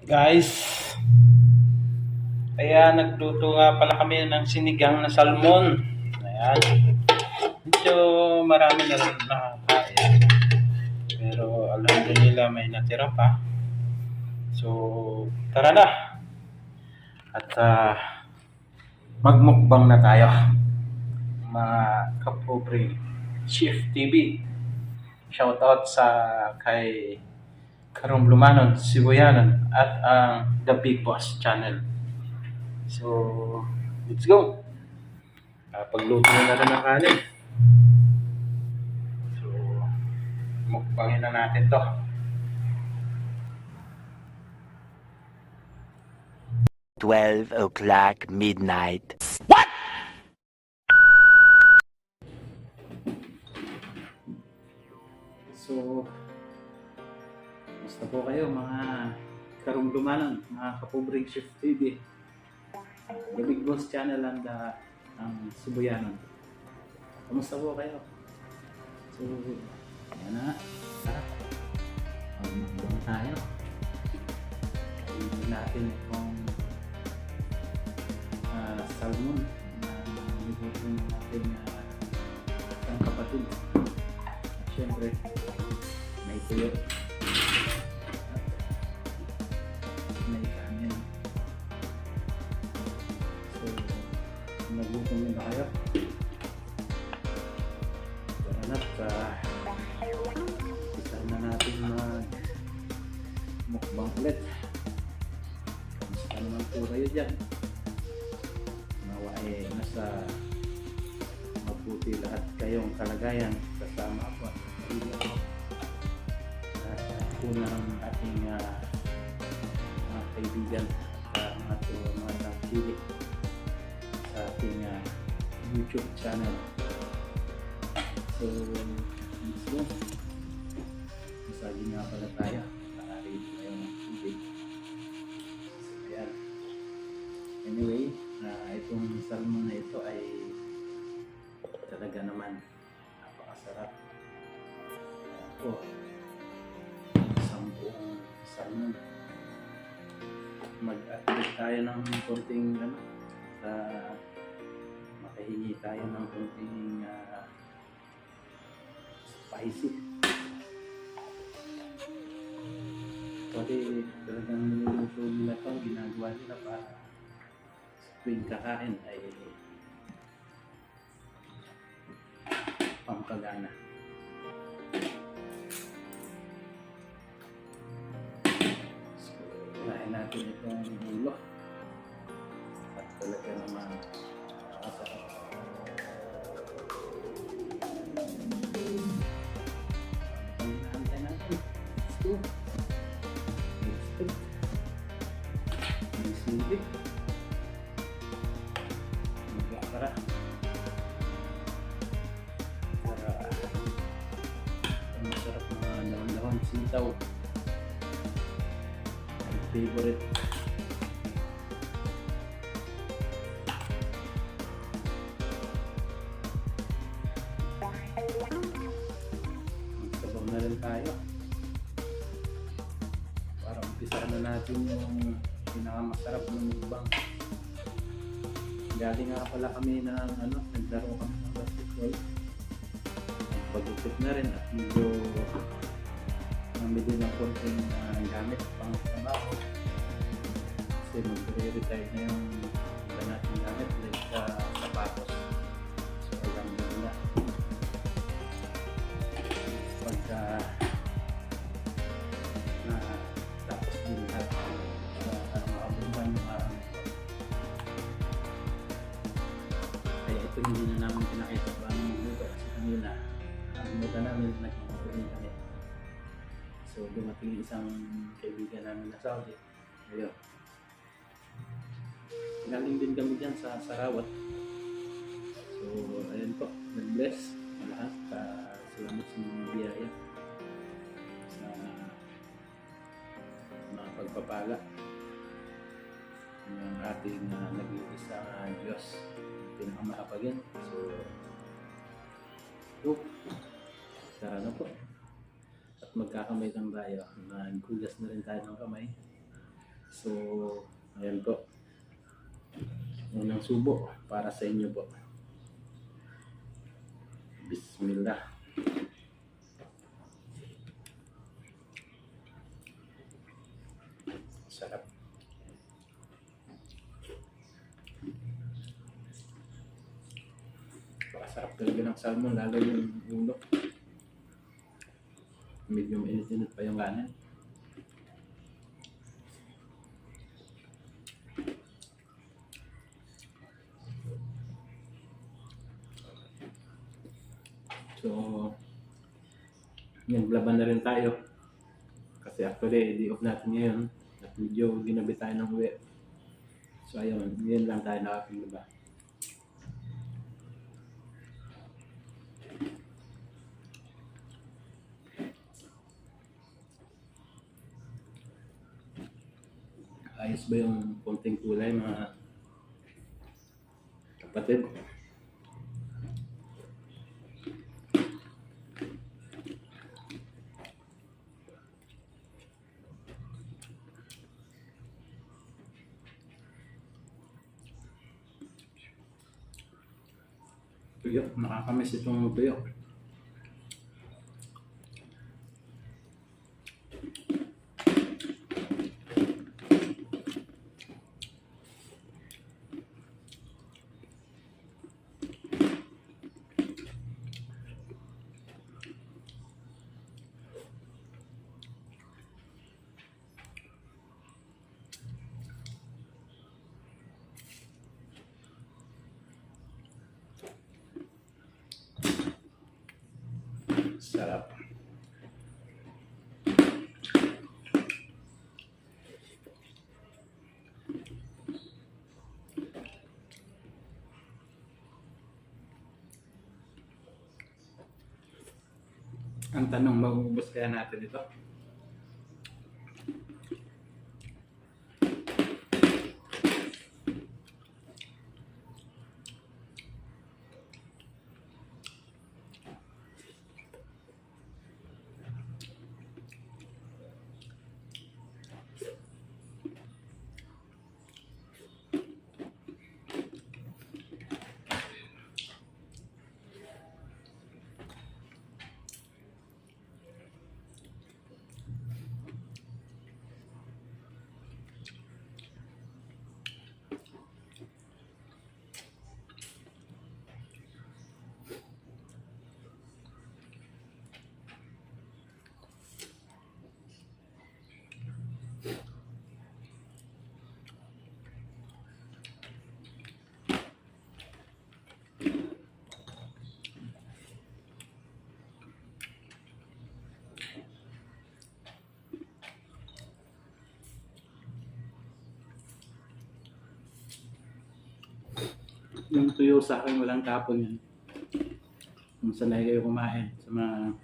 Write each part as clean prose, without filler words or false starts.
Guys, kaya nagluto nga pala kami ng sinigang na salmon. Ayan. Medyo marami na rin nakakain. Pero alhamdulillah may natira pa. So, tara na. At magmukbang na tayo. Mga kapobre Chief TV. Shoutout sa kay Karong Blumanon, Sibuyanan at ang The Big Boss Channel. So, let's go. Pagluto na rin ng kanin. So, mukbangin na natin to. $12 midnight. So, basta po kayo mga Karong Blumanon, mga kapobreng Chief TV. The Big Boss Channel and ang Sibuyanan. Kamusta po kayo? So, yan na. Tara. Magmukbang tayo. Kainin natin itong salmon na niluto natin ang kapatid. At syempre, may tuyo. At may kanin. So, nagutom na kayo. Isa na natin mukbang ulit. Kamusta naman po kayo dyan? Nawa nasa mabuti lahat kayong kalagayan kasama ako at pamilya ko. At unang ating mga kaibigan sa mga nakapili sa ating YouTube channel. So, let's go. Masagi nga pala tayo. Nakaread tayo ng tubig. So, ayan. Anyway, itong salmon na ito ay talaga naman napakasarap. Ito, isang buong salmon. Mag-update tayo ng konting makahingi tayo ng konting spicy. Kasi talagang niluluto nila ito, ginagawa nila para sa tuwing kakain ay pampagana. So, unahin natin itong ulo. At talaga naman nakasarap. Sili. Magkakara. Para masarap mga lawan-lawan sitaw. My favorite. Magsabaw na rin tayo. Para umpisa na natin yung pinakamasarap ng mukbang. Galing nga pala kami ng naglaro kami ng basketball. Nagpagupit na rin at medyo namili ng konting gamit pang trabaho. Kasi mag-retire na yung iba natin gamit like sapatos. So alam nyo na. Pagka tapos din lahat makabumban yung araw na ito. Kaya ito hindi na namin pinakita paano magluto kasi kanina ang muda namin nagmamakunin kami. So dumating isang kaibigan namin na Saudi. Ayun. Galing din kami dyan sa Sarawat. So ayun po, nag-bless lahat. Salamat sa mga biyaya sa mga pagpapala ng ating nag-iisa Diyos pinakamaapagin. So, tara na po. At magkakamay lang tayo. Naghugas na rin tayo ng kamay. So, ayan po. Unang subo para sa inyo po. Bismillah. Sarap. Sarap talaga ng salmon, lalo yung ulo. Medyo mainit-init pa yung kanin. So, naglaban na rin tayo. Kasi actually, day off natin ngayon. At medyo ginabi tayo ng uwi. So, ayun, ngayon lang tayo nakapaglaba. Ayos ba yung konting kulay, mga kapatid? Tuyo, nakakamiss itong tuyo. Sarap. Ang tanong, maubos kaya natin ito? Yung tuyo sa akin walang tapon yan. Kung sanay kayo kumain sa mga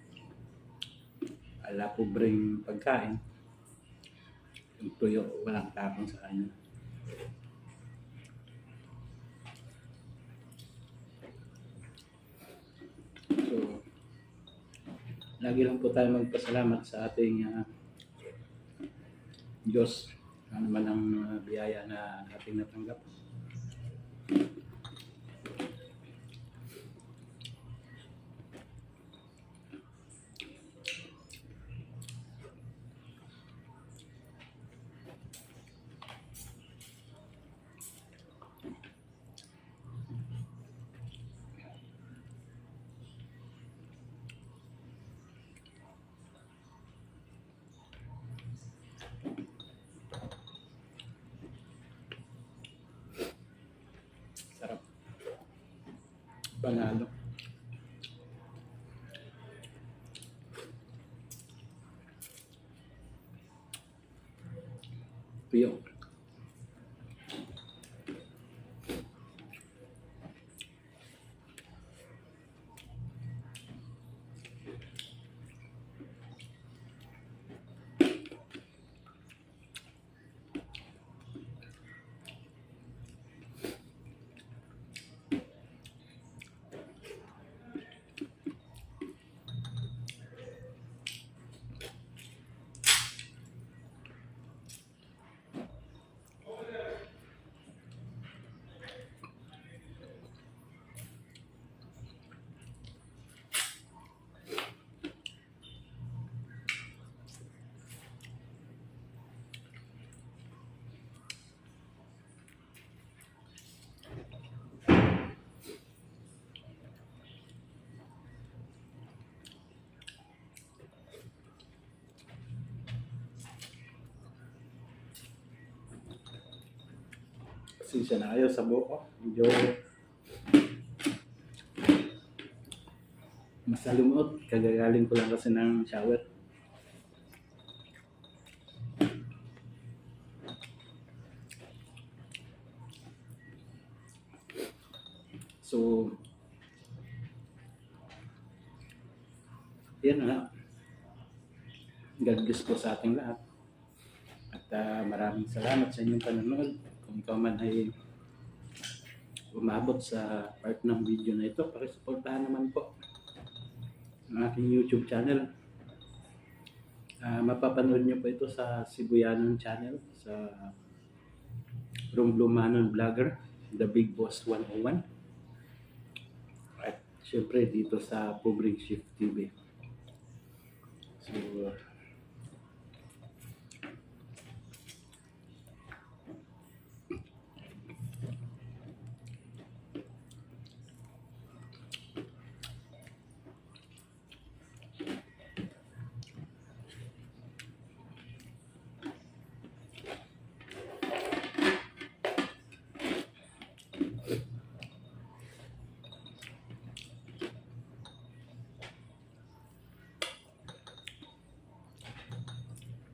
ala pobreng pagkain, yung tuyo walang tapon sa kanya. So, lagi lang po tayo magpasalamat sa ating Diyos. Ano man ang biyaya na ating natanggap. Sarap. Panalo. Tuyo. Pasensya na kayo sa buhok ko. Medyo masalumuot. Kagagaling ko lang kasi ng shower. So, yan na. God bless po sa ating lahat. At maraming salamat sa inyong panonood. Kung ikaw man ay umabot sa part ng video na ito, pakisuportahan naman po ang aking YouTube channel. Mapapanood nyo po ito sa Sibuyanon channel, sa Rumblumanon Vlogger, The Big Boss 101. At syempre dito sa Pobreng Shift TV. So,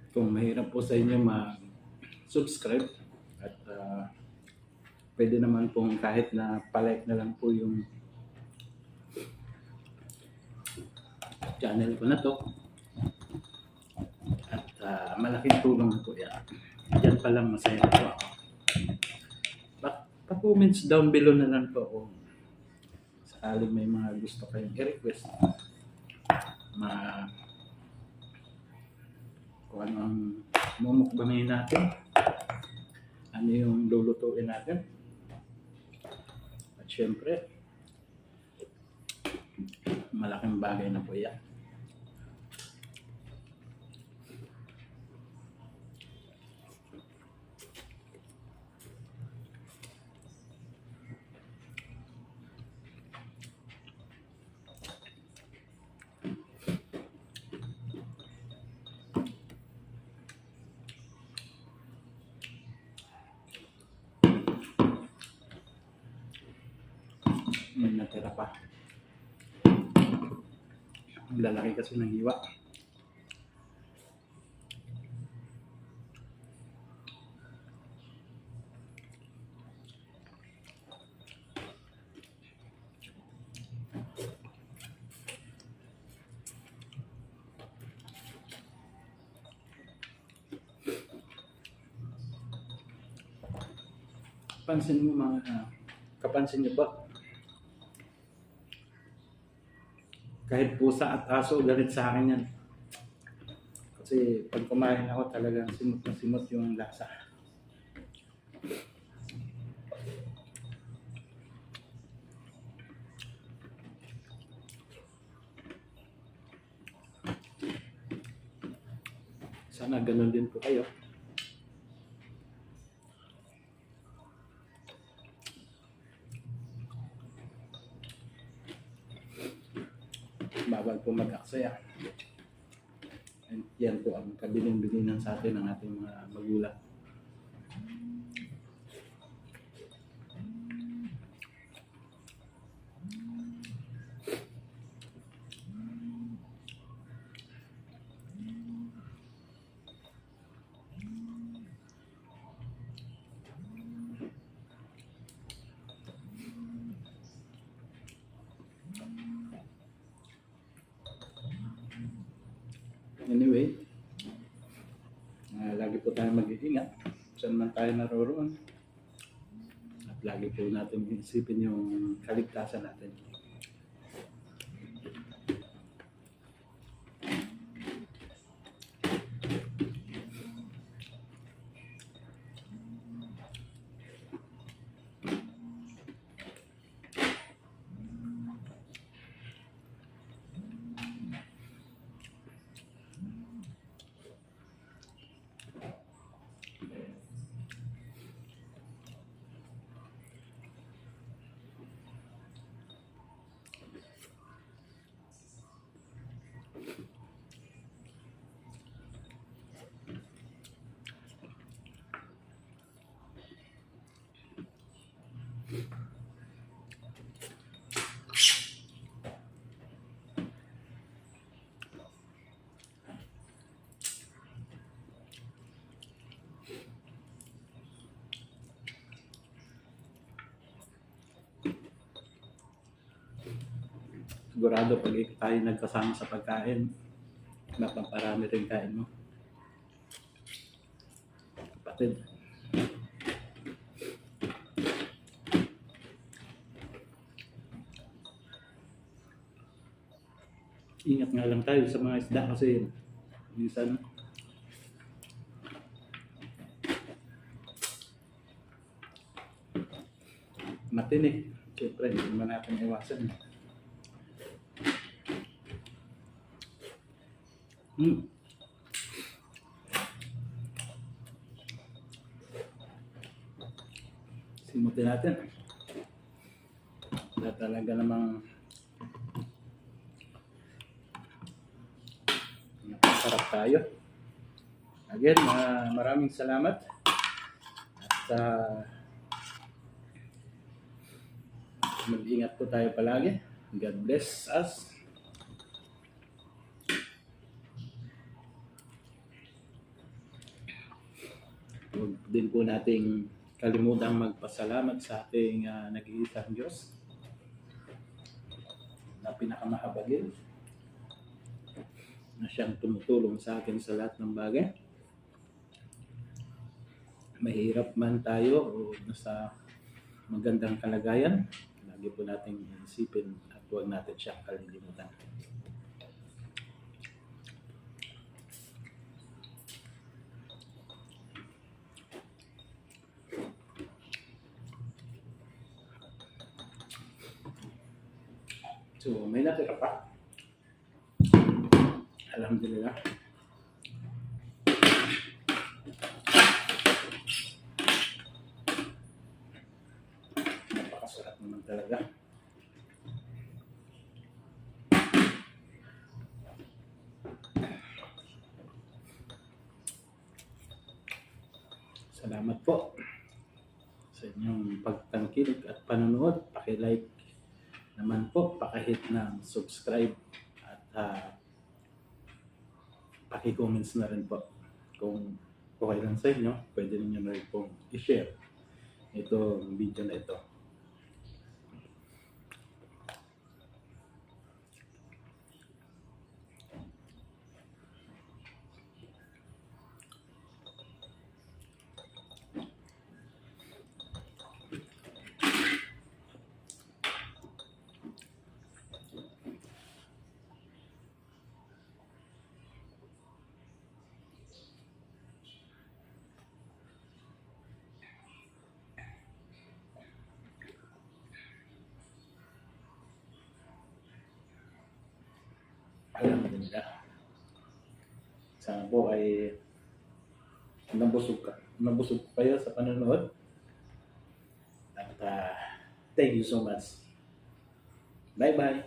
kung mahirap po sa inyo mag-subscribe at pwede naman pong kahit na palike na lang po yung channel ko na to. At malaking tulong po yan. Diyan pa lang masaya po ako. Pa-comments down below na lang po kung sakaling may mga gusto kayong i-request. Kung ano ang mumukbangin natin, ano yung lulutuin natin. At syempre, malaking bagay na po yan. May natira pa. Ang lalaki kasi ng hiwa. Pansin mo kapansin niyo ba? Kahit pusa at aso, galit sa akin yan. Kasi pag kumain ako talagang simot na simot yung lasa. Sana ganun din po kayo. Bawal po mag-aksaya. Yan po ang kabilin-bilinan sa atin ng ating mga magulang. Anyway, lagi po tayo mag-iingat saan man tayo naroroon. At lagi po natin isipin yung kaligtasan natin. Sigurado pag tayo nagkasama sa pagkain, napaparami rin kain mo. Kapatid. Ingat nga lang tayo sa mga isda kasi minsan matinik. Siyempre, hindi naman natin iwasan. Simutin natin. Na talaga namang napasarap tayo. Again, maraming salamat. At mag-ingat po tayo palagi. God bless us. Huwag din po nating kalimutang magpasalamat sa ating nag-iisang Diyos na pinakamahabagin na siyang tumutulong sa atin sa lahat ng bagay. Mahirap man tayo o nasa magandang kalagayan, lagi po nating isipin at huwag natin siyang kalilimutan. So, may natira pa. Alhamdulillah. Napakasarap naman talaga. Salamat po sa inyong pagtangkilik at panonood. Paki-like naman po, paki-hit ng subscribe at paki-comments na rin po. Kung okay lang sa inyo, pwede niyo na rin pong i-share itong video na ito. Alhamdulillah. Sana po ay nabusog kayo sa panonood. At thank you so much. Bye-bye.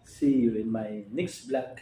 See you in my next vlog.